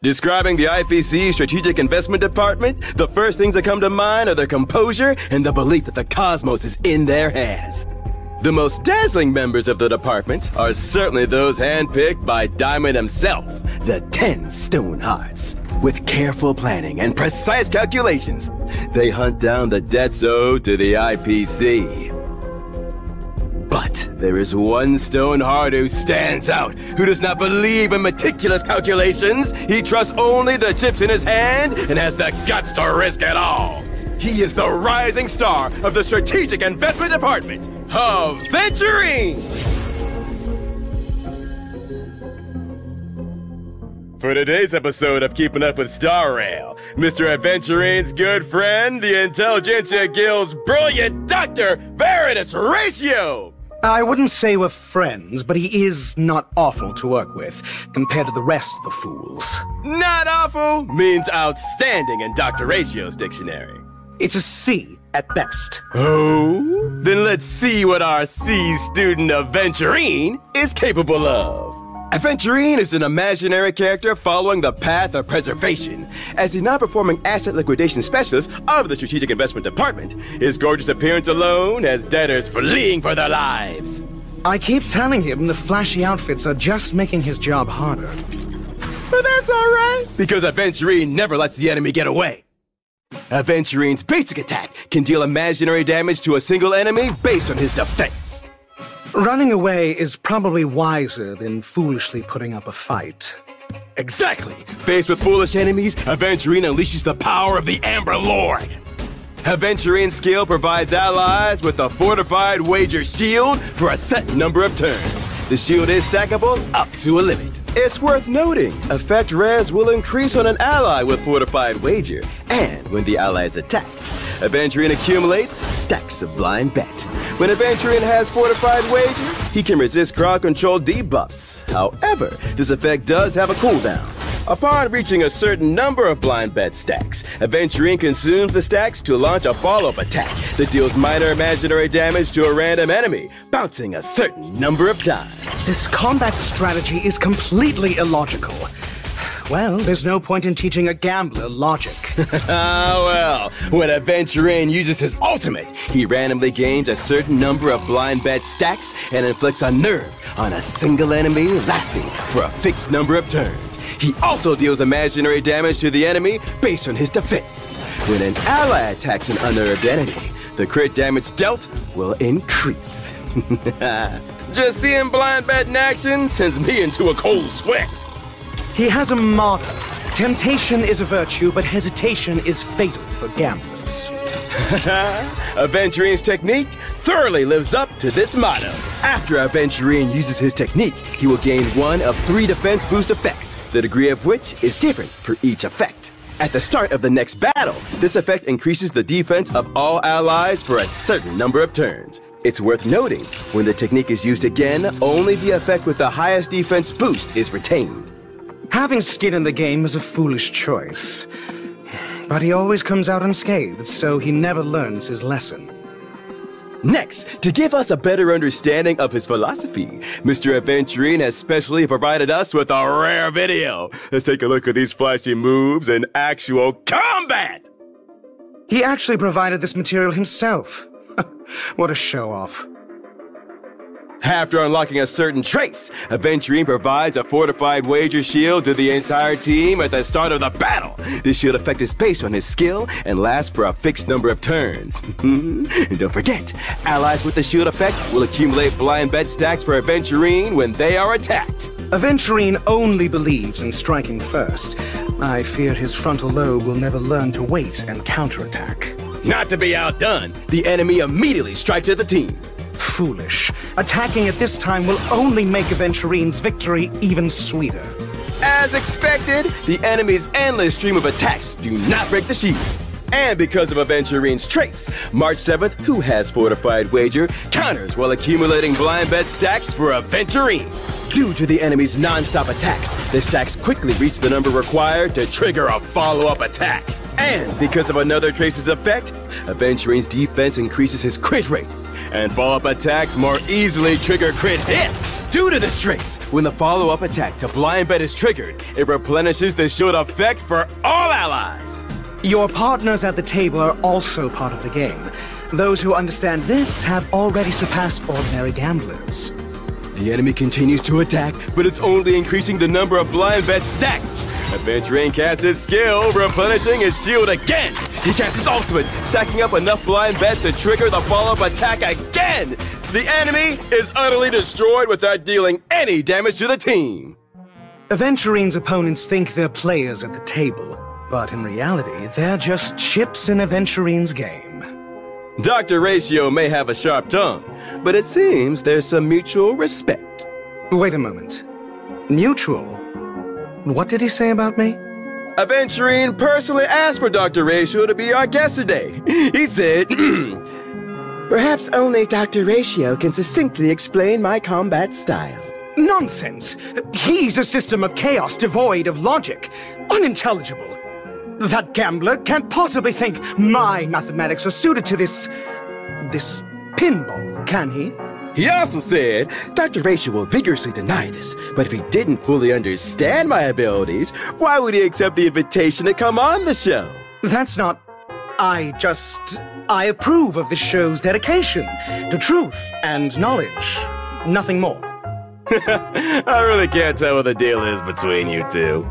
Describing the IPC Strategic Investment Department, the first things that come to mind are their composure and the belief that the cosmos is in their hands. The most dazzling members of the department are certainly those handpicked by Diamond himself, the 10 Stone Hearts. With careful planning and precise calculations, they hunt down the debts owed to the IPC. But there is one Stone Heart who stands out, who does not believe in meticulous calculations. He trusts only the chips in his hand and has the guts to risk it all. He is the rising star of the Strategic Investment Department, Aventurine! For today's episode of Keeping Up with Star Rail, Mr. Aventurine's good friend, the Intelligentsia Guild's brilliant Dr. Veritas Ratio! I wouldn't say we're friends, but he is not awful to work with, compared to the rest of the fools. Not awful means outstanding in Dr. Ratio's dictionary. It's a C at best. Oh? Then let's see what our C student Aventurine is capable of. Aventurine is an imaginary character following the path of preservation. As the non-performing asset liquidation specialist of the Strategic Investment Department, his gorgeous appearance alone has debtors fleeing for their lives. I keep telling him the flashy outfits are just making his job harder. But that's alright, because Aventurine never lets the enemy get away. Aventurine's basic attack can deal imaginary damage to a single enemy based on his defense. Running away is probably wiser than foolishly putting up a fight. Exactly! Faced with foolish enemies, Aventurine unleashes the power of the Amber Lord. Aventurine's skill provides allies with a fortified wager shield for a set number of turns. The shield is stackable up to a limit. It's worth noting, effect res will increase on an ally with fortified wager, and when the ally is attacked, Aventurine accumulates stacks of blind bet. When Aventurine has fortified wager, he can resist crowd control debuffs. However, this effect does have a cooldown. Upon reaching a certain number of blind bet stacks, Aventurine consumes the stacks to launch a follow-up attack that deals minor imaginary damage to a random enemy, bouncing a certain number of times. This combat strategy is completely illogical. Well, there's no point in teaching a gambler logic. Well, when Aventurine uses his ultimate, he randomly gains a certain number of blind bet stacks and inflicts a nerve on a single enemy lasting for a fixed number of turns. He also deals imaginary damage to the enemy based on his defense. When an ally attacks an unnerved enemy, the crit damage dealt will increase. Just seeing blind bet in action sends me into a cold sweat. He has a motto. Temptation is a virtue, but hesitation is fatal for gamblers. Aventurine's technique thoroughly lives up to this motto. After Aventurine uses his technique, he will gain one of 3 defense boost effects, the degree of which is different for each effect. At the start of the next battle, this effect increases the defense of all allies for a certain number of turns. It's worth noting, when the technique is used again, only the effect with the highest defense boost is retained. Having skin in the game is a foolish choice. But he always comes out unscathed, so he never learns his lesson. Next, to give us a better understanding of his philosophy, Mr. Aventurine has specially provided us with a rare video. Let's take a look at these flashy moves in actual combat! He actually provided this material himself. What a show-off. After unlocking a certain trace, Aventurine provides a fortified wager shield to the entire team at the start of the battle. This shield effect is based on his skill and lasts for a fixed number of turns. And don't forget, allies with the shield effect will accumulate blind bet stacks for Aventurine when they are attacked. Aventurine only believes in striking first. I fear his frontal lobe will never learn to wait and counterattack. Not to be outdone, the enemy immediately strikes at the team. Foolish. Attacking at this time will only make Aventurine's victory even sweeter. As expected, the enemy's endless stream of attacks do not break the shield. And because of Aventurine's trace, March 7th, who has fortified wager, counters while accumulating blind bet stacks for Aventurine. Due to the enemy's non-stop attacks, the stacks quickly reach the number required to trigger a follow-up attack. And because of another trace's effect, Aventurine's defense increases his crit rate. and follow-up attacks more easily trigger crit hits. Due to this trace, when the follow-up attack to Blind Bet is triggered, it replenishes the shield effect for all allies. Your partners at the table are also part of the game. Those who understand this have already surpassed ordinary gamblers. The enemy continues to attack, but it's only increasing the number of Blind Bet stacks. Aventurine casts his skill, replenishing his shield again. He casts his ultimate, stacking up enough Blind Bets to trigger the follow-up attack again. The enemy is utterly destroyed without dealing any damage to the team. Aventurine's opponents think they're players at the table, but in reality, they're just chips in Aventurine's game. Dr. Ratio may have a sharp tongue, but it seems there's some mutual respect. Wait a moment. Mutual? What did he say about me? Aventurine personally asked for Dr. Ratio to be our guest today. He said, "Perhaps only Dr. Ratio can succinctly explain my combat style." Nonsense! He's a system of chaos devoid of logic. Unintelligible. That gambler can't possibly think my mathematics are suited to this pinball, can he? He also said, Dr. Ratio will vigorously deny this, but if he didn't fully understand my abilities, why would he accept the invitation to come on the show? That's not... I approve of this show's dedication to truth and knowledge. Nothing more. I really can't tell what the deal is between you two.